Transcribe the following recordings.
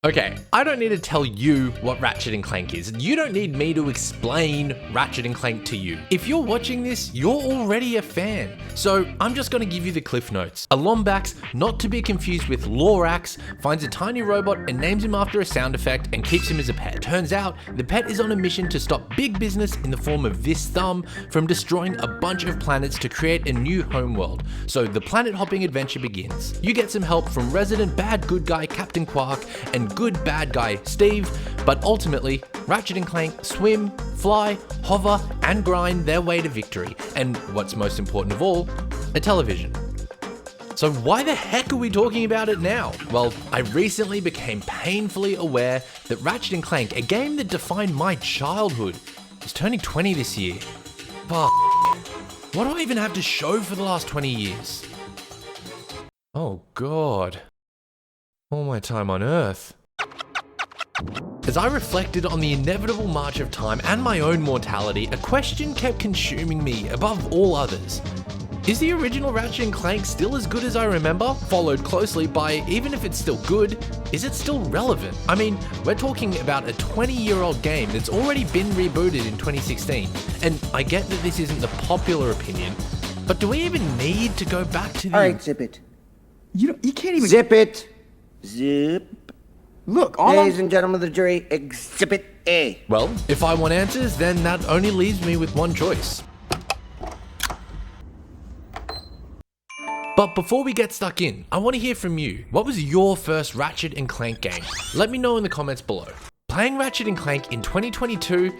Okay, I don't need to tell you what Ratchet and Clank is. You don't need me to explain Ratchet and Clank to you. If you're watching this, you're already a fan. So I'm just gonna give you the cliff notes. A Lombax, not to be confused with Lorax, finds a tiny robot and names him after a sound effect and keeps him as a pet. Turns out, the pet is on a mission to stop big business in the form of this thumb from destroying a bunch of planets to create a new homeworld. So the planet hopping adventure begins. You get some help from resident bad good guy Captain Quark and good bad guy Steve, but ultimately, Ratchet and Clank swim, fly, hover, and grind their way to victory. And what's most important of all, a television. So why the heck are we talking about it now? Well, I recently became painfully aware that Ratchet and Clank, a game that defined my childhood, is turning 20 this year. Fuck. What do I even have to show for the last 20 years? Oh God. All my time on Earth. As I reflected on the inevitable march of time and my own mortality, a question kept consuming me above all others. Is the original Ratchet and Clank still as good as I remember? Followed closely by, even if it's still good, is it still relevant? I mean, we're talking about a 20-year-old game that's already been rebooted in 2016. And I get that this isn't the popular opinion, but do we even need to go back to the... Alright, zip it. You can't even... Zip it. Zip. Look, all Ladies and gentlemen of the jury, Exhibit A. Well, if I want answers, then that only leaves me with one choice. But before we get stuck in, I want to hear from you. What was your first Ratchet and Clank game? Let me know in the comments below. Playing Ratchet and Clank in 2022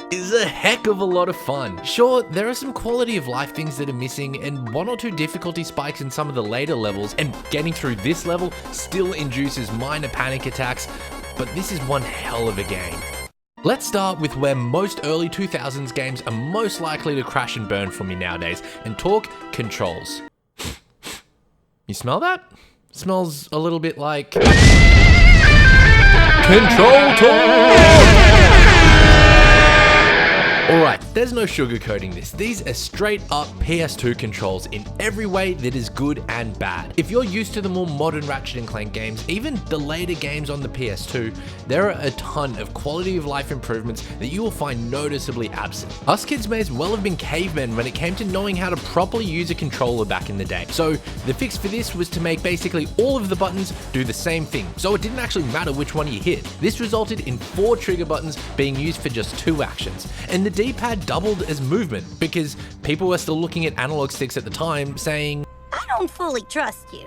is a heck of a lot of fun. Sure, there are some quality of life things that are missing and one or two difficulty spikes in some of the later levels, and getting through this level still induces minor panic attacks, but this is one hell of a game. Let's start with where most early 2000s games are most likely to crash and burn for me nowadays, and talk controls. You smell that? Smells a little bit like... Control talk! Alright, there's no sugarcoating this. These are straight up PS2 controls in every way that is good and bad. If you're used to the more modern Ratchet and Clank games, even the later games on the PS2, there are a ton of quality of life improvements that you will find noticeably absent. Us kids may as well have been cavemen when it came to knowing how to properly use a controller back in the day. So the fix for this was to make basically all of the buttons do the same thing, so it didn't actually matter which one you hit. This resulted in 4 trigger buttons being used for just 2 actions, and the D-pad doubled as movement because people were still looking at analog sticks at the time saying, I don't fully trust you.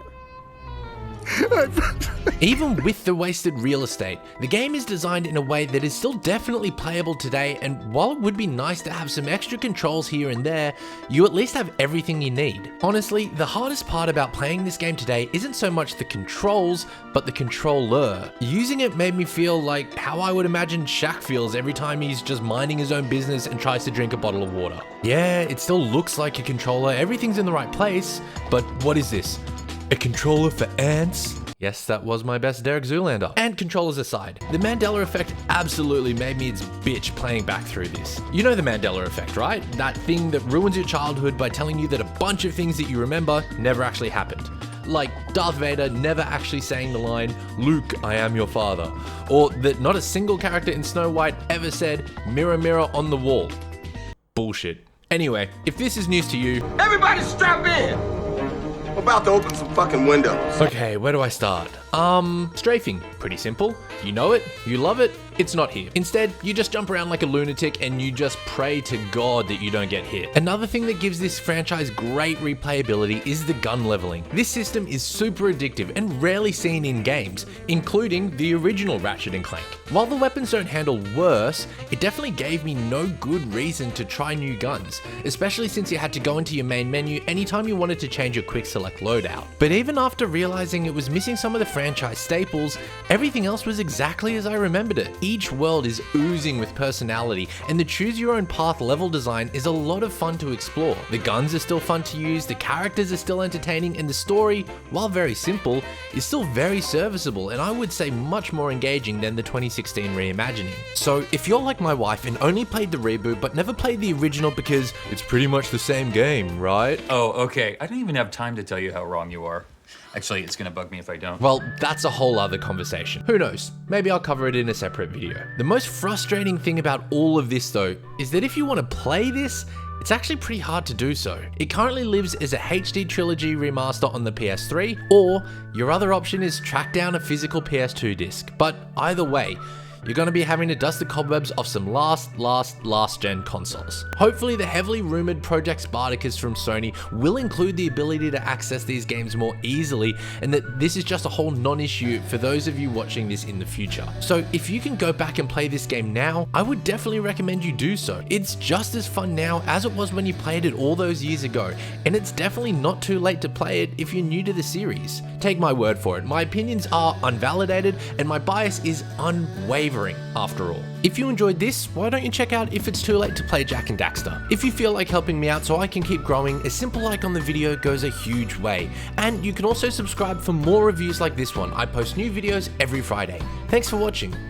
even with the wasted real estate, the game is designed in a way that is still definitely playable today, and while it would be nice to have some extra controls here and there, you at least have everything you need. Honestly, the hardest part about playing this game today isn't so much the controls, but the controller. Using it made me feel like how I would imagine Shaq feels every time he's just minding his own business and tries to drink a bottle of water. Yeah, it still looks like a controller, everything's in the right place, but what is this? A controller for ants? Yes, that was my best Derek Zoolander. And controllers aside, the Mandela effect absolutely made me its bitch playing back through this. You know the Mandela effect, right? That thing that ruins your childhood by telling you that a bunch of things that you remember never actually happened. Like Darth Vader never actually saying the line, "Luke, I am your father." Or that not a single character in Snow White ever said, "Mirror, mirror on the wall." Bullshit. Anyway, if this is news to you, everybody strap in! I'm about to open some fucking windows. Okay, where do I start? Strafing. Pretty simple. You know it, you love it, it's not here. Instead, you just jump around like a lunatic and you just pray to God that you don't get hit. Another thing that gives this franchise great replayability is the gun leveling. This system is super addictive and rarely seen in games, including the original Ratchet and Clank. While the weapons don't handle worse, it definitely gave me no good reason to try new guns, especially since you had to go into your main menu anytime you wanted to change your quick select loadout. But even after realizing it was missing some of the franchise staples, everything else was exactly as I remembered it. Each world is oozing with personality, and the choose your own path level design is a lot of fun to explore. The guns are still fun to use, the characters are still entertaining, and the story, while very simple, is still very serviceable, and I would say much more engaging than the 2016 reimagining. So if you're like my wife and only played the reboot but never played the original because it's pretty much the same game, right? Oh, okay. I don't even have time to tell you how wrong you are. Actually, it's gonna bug me if I don't. Well, that's a whole other conversation. Who knows? Maybe I'll cover it in a separate video. The most frustrating thing about all of this though, is that if you want to play this, it's actually pretty hard to do so. It currently lives as a HD Trilogy remaster on the PS3, or your other option is track down a physical PS2 disc. But either way, you're going to be having to dust the cobwebs off some last gen consoles. Hopefully the heavily rumored Project Spartacus from Sony will include the ability to access these games more easily, and that this is just a whole non-issue for those of you watching this in the future. So if you can go back and play this game now, I would definitely recommend you do so. It's just as fun now as it was when you played it all those years ago, and it's definitely not too late to play it if you're new to the series. Take my word for it, my opinions are unvalidated and my bias is unwavering after all. If you enjoyed this, why don't you check out If It's Too Late to Play Jak and Daxter? If you feel like helping me out so I can keep growing, a simple like on the video goes a huge way. And you can also subscribe for more reviews like this one. I post new videos every Friday. Thanks for watching.